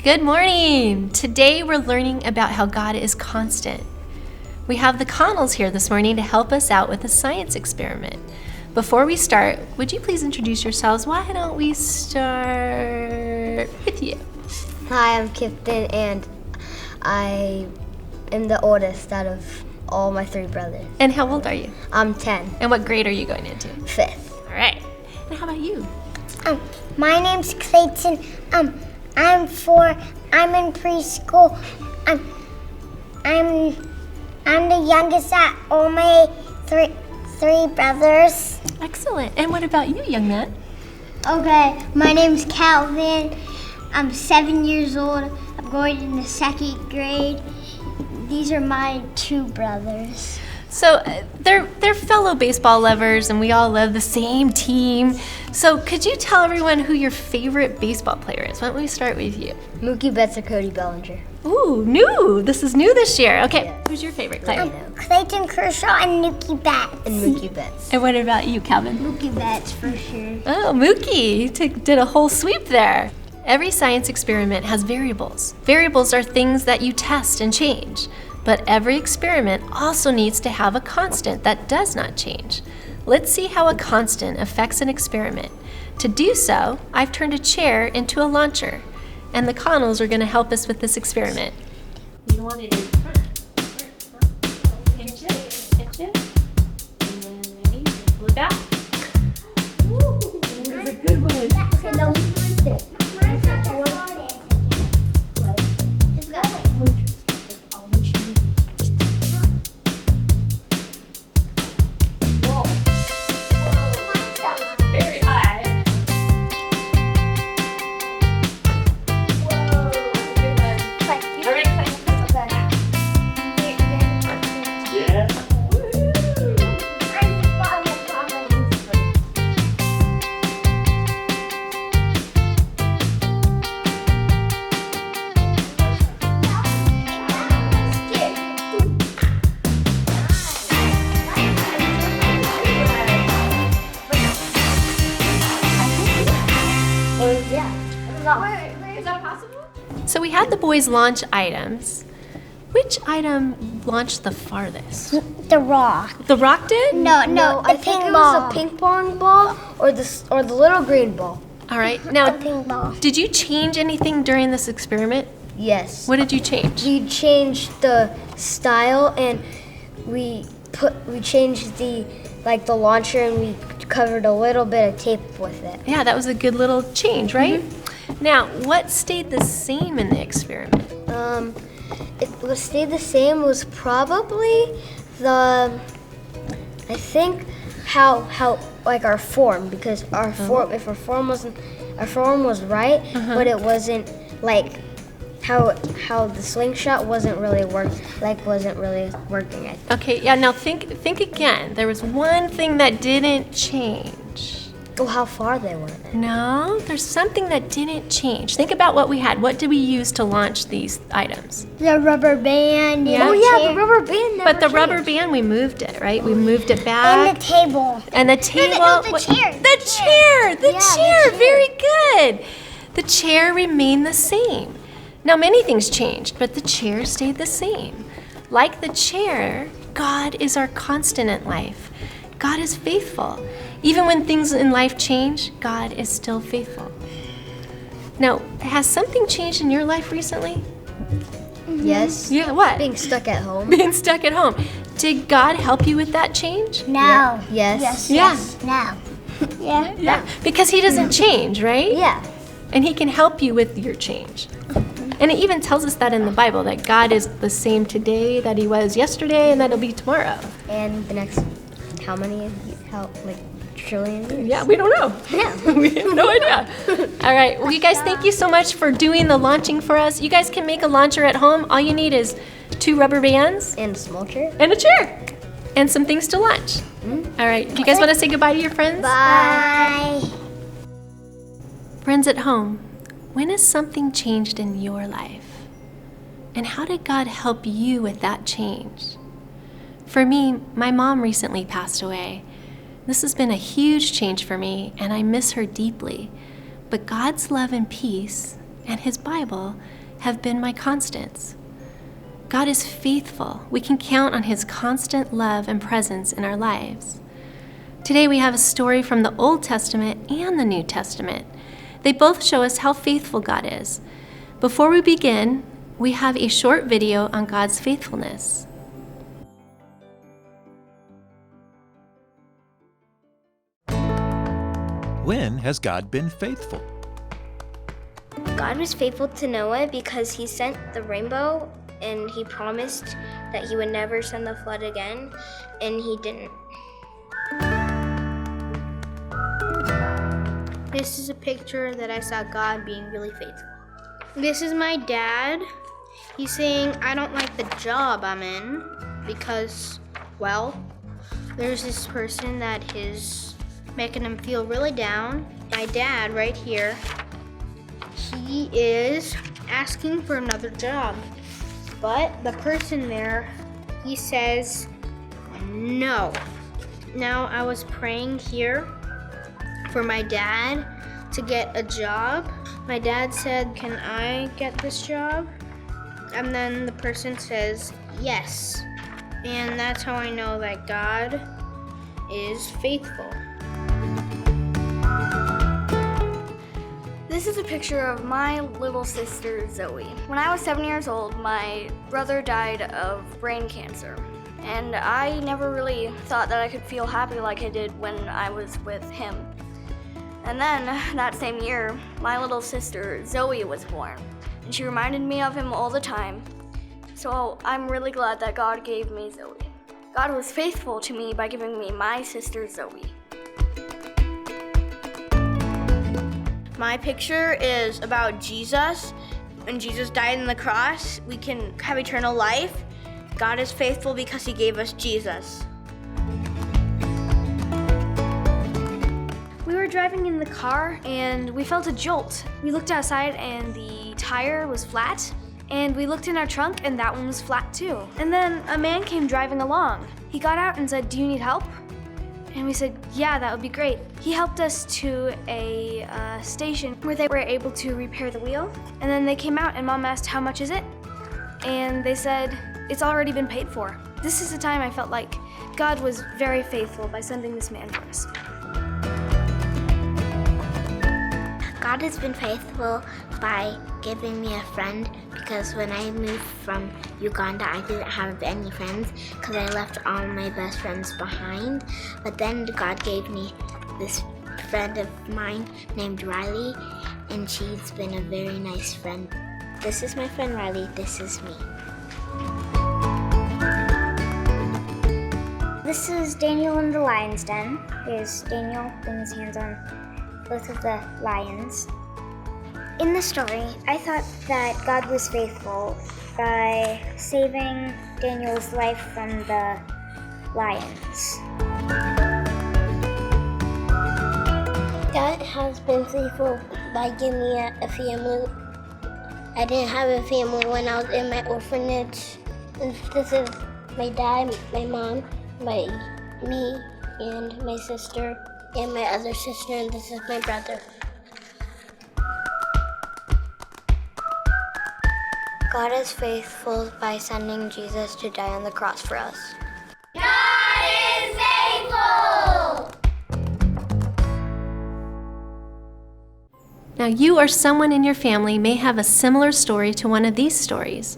Good morning. Today we're learning about how God is constant. We have the Connells here this morning to help us out with a science experiment. Before we start, would you please introduce yourselves? Why don't we start with you? Hi, I'm Kipton, and I am the oldest out of all my three brothers. And how old are you? I'm 10. And what grade are you going into? 5th. All right. And how about you? My name's Clayton. I'm 4. I'm in preschool. I'm the youngest out all my three brothers. Excellent. And what about you, young man? Okay, my name's Calvin. I'm 7 years old. I'm going in the 2nd grade. These are my 2 brothers. So they're fellow baseball lovers, and we all love the same team. So could you tell everyone who your favorite baseball player is? Why don't we start with you? Mookie Betts or Cody Bellinger? Ooh, new. This is new this year. Okay, who's your favorite player? Clayton Kershaw and Mookie Betts. And Mookie Betts. And what about you, Calvin? Mookie Betts for sure. Oh, Mookie, you did a whole sweep there. Every science experiment has variables. Variables are things that you test and change. But every experiment also needs to have a constant that does not change. Let's see how a constant affects an experiment. To do so, I've turned a chair into a launcher, and the Connells are going to help us with this experiment. You want it in front. Pinch it, and then ready, pull it back. Woo, that was a good one. Very high. Whoa, good one. All right, Yeah. So we had the boys launch items. Which item launched the farthest? The rock. The rock did? No, I the think ping it ball. was a ping pong ball or the little green ball. All right. Now, The ping ball. did you change anything during this experiment? Yes. What did you change? We changed the style, and we changed the launcher, and we covered a little bit of tape with it. Yeah, that was a good little change, right? Now, what stayed the same in the experiment? What stayed the same was probably I think how our form, because our form, if our form was right, but it wasn't like how the slingshot wasn't really working. I think. Okay, yeah, now think again. There was one thing that didn't change. Oh, how far they went. No, there's something that didn't change. Think about what we had. What did we use to launch these items? The rubber band. Yeah. And Oh the yeah, chair. the rubber band. But the rubber band, we moved it, right? We moved it And back. the table. And the table. no, the what- chair. The chair. The Yeah, the chair. chair. Very good. The chair remained the same. Now, many things changed, but the chair stayed the same. Like the chair, God is our constant in life. God is faithful. Even when things in life change, God is still faithful. Now, has something changed in your life recently? Yes. Yeah, what? Being stuck at home. Being stuck at home. Did God help you with that change? No. Yes. Yes. Yeah. Yes. No. Yeah. Yeah. Because He doesn't change, right? Yeah. And He can help you with your change. And it even tells us that in the Bible, that God is the same today that He was yesterday and that He'll be tomorrow. And the next, trillion years? Yeah, we don't know. We have no idea. All right. Well, you guys, thank you so much for doing the launching for us. You guys can make a launcher at home. All you need is 2 rubber bands And a small chair. and a chair and some things to launch. All right. Do you guys want to say goodbye to your friends? Bye. Friends at home, when has something changed in your life? And how did God help you with that change? For me, my mom recently passed away. This has been a huge change for me, and I miss her deeply. But God's love and peace and His Bible have been my constants. God is faithful. We can count on His constant love and presence in our lives. Today we have a story from the Old Testament and the New Testament. They both show us how faithful God is. Before we begin, we have a short video on God's faithfulness. When has God been faithful? God was faithful to Noah because he sent the rainbow and he promised that he would never send the flood again, and he didn't. This is a picture that I saw God being really faithful. This is my dad. He's saying, I don't like the job I'm in because, well, there's this person that is making him feel really down. My dad right here, he is asking for another job. But the person there, he says no. Now I was praying here for my dad to get a job. My dad said, can I get this job? And then the person says yes. And that's how I know that God is faithful. This is a picture of my little sister, Zoe. When I was 7 years old, my brother died of brain cancer. And I never really thought that I could feel happy like I did when I was with him. And then, that same year, my little sister, Zoe, was born. And she reminded me of him all the time. So I'm really glad that God gave me Zoe. God was faithful to me by giving me my sister, Zoe. My picture is about Jesus. When Jesus died on the cross, we can have eternal life. God is faithful because He gave us Jesus. We were driving in the car and we felt a jolt. We looked outside and the tire was flat. And we looked in our trunk and that one was flat too. And then a man came driving along. He got out and said, "Do you need help?" And we said, "Yeah, that would be great." He helped us to a station where they were able to repair the wheel. And then they came out and Mom asked, "How much is it?" And they said, "It's already been paid for." This is the time I felt like God was very faithful by sending this man for us. God has been faithful by giving me a friend, because when I moved from Uganda, I didn't have any friends because I left all my best friends behind. But then God gave me this friend of mine named Riley, and she's been a very nice friend. This is my friend Riley, this is me. This is Daniel in the lion's den. Here's Daniel putting his hands on both of the lions. In the story, I thought that God was faithful by saving Daniel's life from the lions. God has been faithful by giving me a family. I didn't have a family when I was in my orphanage. And this is my dad, my mom, me, and my sister, and my other sister, and this is my brother. God is faithful by sending Jesus to die on the cross for us. God is faithful! Now, you or someone in your family may have a similar story to one of these stories.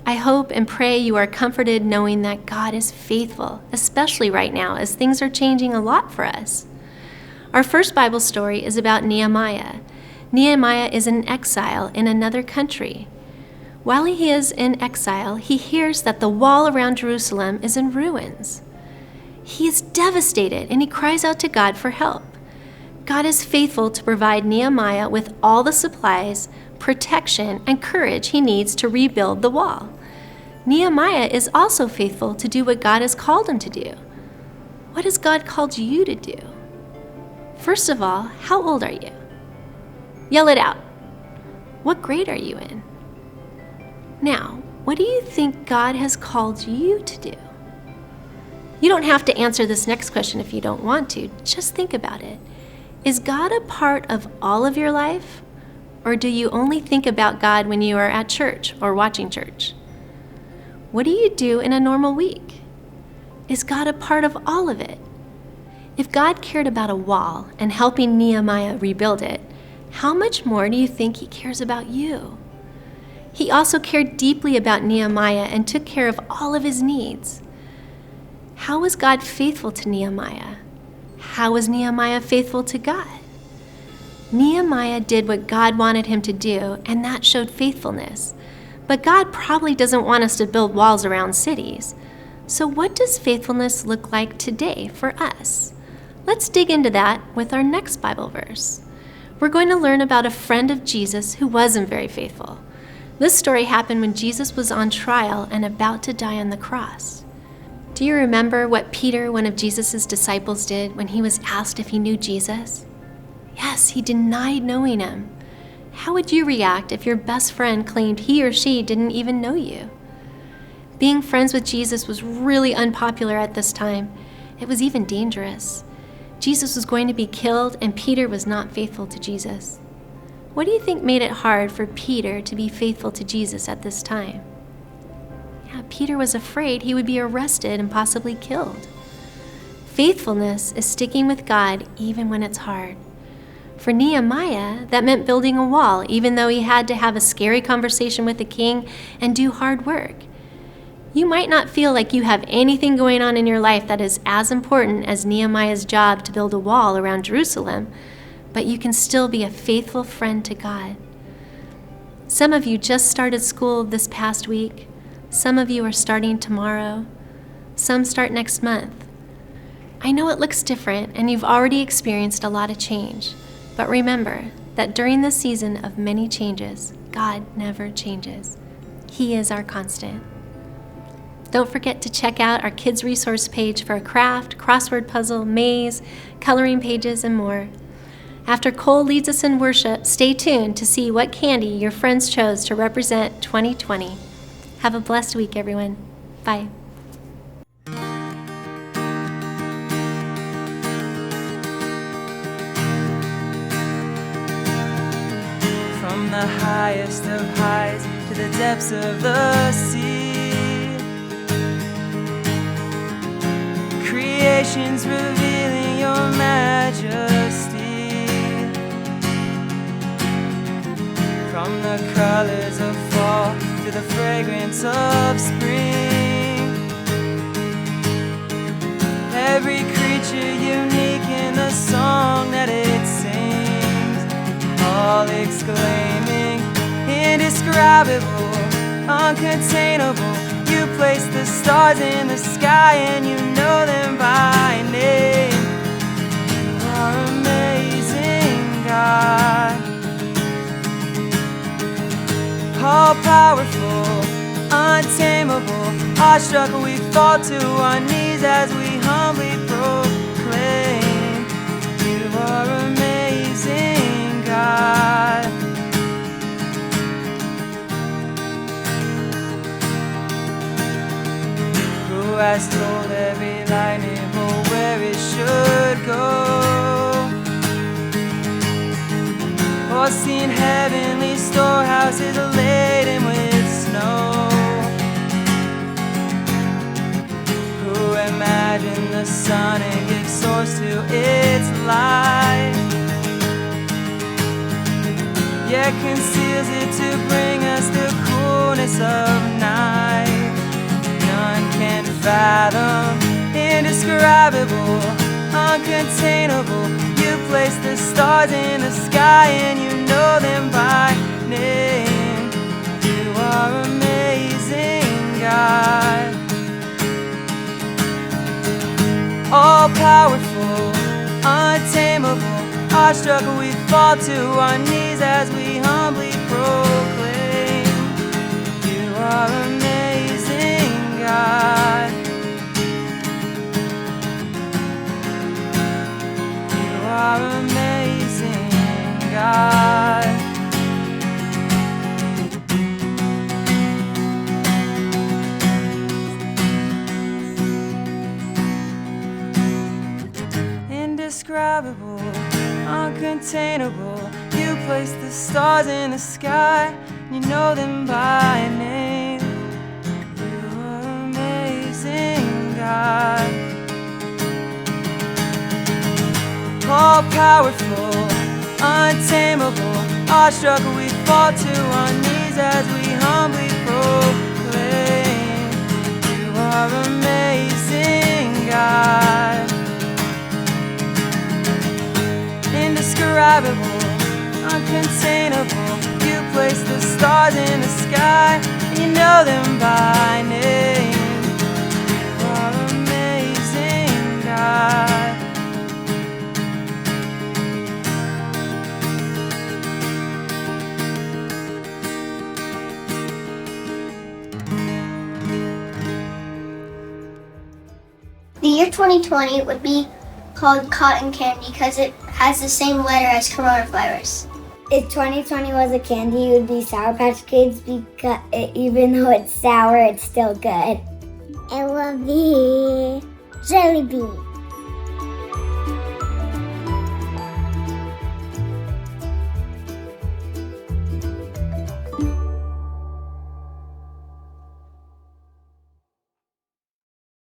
I hope and pray you are comforted knowing that God is faithful, especially right now as things are changing a lot for us. Our first Bible story is about Nehemiah. Nehemiah is in exile in another country. While he is in exile, he hears that the wall around Jerusalem is in ruins. He is devastated and he cries out to God for help. God is faithful to provide Nehemiah with all the supplies, protection, and courage he needs to rebuild the wall. Nehemiah is also faithful to do what God has called him to do. What has God called you to do? First of all, how old are you? Yell it out. What grade are you in? Now, what do you think God has called you to do? You don't have to answer this next question if you don't want to. Just think about it. Is God a part of all of your life, Or do you only think about God when you are at church or watching church? What do you do in a normal week? Is God a part of all of it? If God cared about a wall and helping Nehemiah rebuild it, how much more do you think He cares about you? He also cared deeply about Nehemiah and took care of all of his needs. How was God faithful to Nehemiah? How was Nehemiah faithful to God? Nehemiah did what God wanted him to do, and that showed faithfulness. But God probably doesn't want us to build walls around cities. So what does faithfulness look like today for us? Let's dig into that with our next Bible verse. We're going to learn about a friend of Jesus who wasn't very faithful. This story happened when Jesus was on trial and about to die on the cross. Do you remember what Peter, one of Jesus' disciples, did when he was asked if he knew Jesus? Yes, he denied knowing him. How would you react if your best friend claimed he or she didn't even know you? Being friends with Jesus was really unpopular at this time. It was even dangerous. Jesus was going to be killed, and Peter was not faithful to Jesus. What do you think made it hard for Peter to be faithful to Jesus at this time? Yeah, Peter was afraid he would be arrested and possibly killed. Faithfulness is sticking with God even when it's hard. For Nehemiah, that meant building a wall, even though he had to have a scary conversation with the king and do hard work. You might not feel like you have anything going on in your life that is as important as Nehemiah's job to build a wall around Jerusalem, but you can still be a faithful friend to God. Some of you just started school this past week. Some of you are starting tomorrow. Some start next month. I know it looks different, and you've already experienced a lot of change. But remember that during the season of many changes, God never changes. He is our constant. Don't forget to check out our kids' resource page for a craft, crossword puzzle, maze, coloring pages, and more. After Cole leads us in worship, stay tuned to see what candy your friends chose to represent 2020. Have a blessed week, everyone. Bye. From the highest of highs to the depths of the sea, creation's revealing your majesty. From the colors of fall to the fragrance of spring, every creature unique in the song that it sings, all exclaiming, indescribable, uncontainable. You place the stars in the sky and you know them by name. You are amazing, God. All powerful, untamable, awestruck we fall to our knees as we humbly proclaim. You are amazing, God. Who has told every lightning bolt where it should go, or seen heavenly storehouses laden with snow? Who imagined the sun and gave source to its light, yet conceals it to bring us the coolness of night? None can fathom, indescribable, uncontainable. You place the stars in the sky and you know them by name. You are amazing, God. All powerful, untamable, awestruck we fall to our knees as we humbly proclaim. You are amazing, God. You are amazing, God. Indescribable, uncontainable, you place the stars in the sky, you know them by name. You are amazing, God. All powerful, untamable, awestruck we fall to our knees as we humbly proclaim. You are amazing, God. Indescribable, uncontainable, you place the stars in the sky, and you know them by name. You are amazing, God. The year 2020 would be called cotton candy because it has the same letter as coronavirus. If 2020 was a candy, it would be Sour Patch Kids because even though it's sour, it's still good. It would be jelly bean.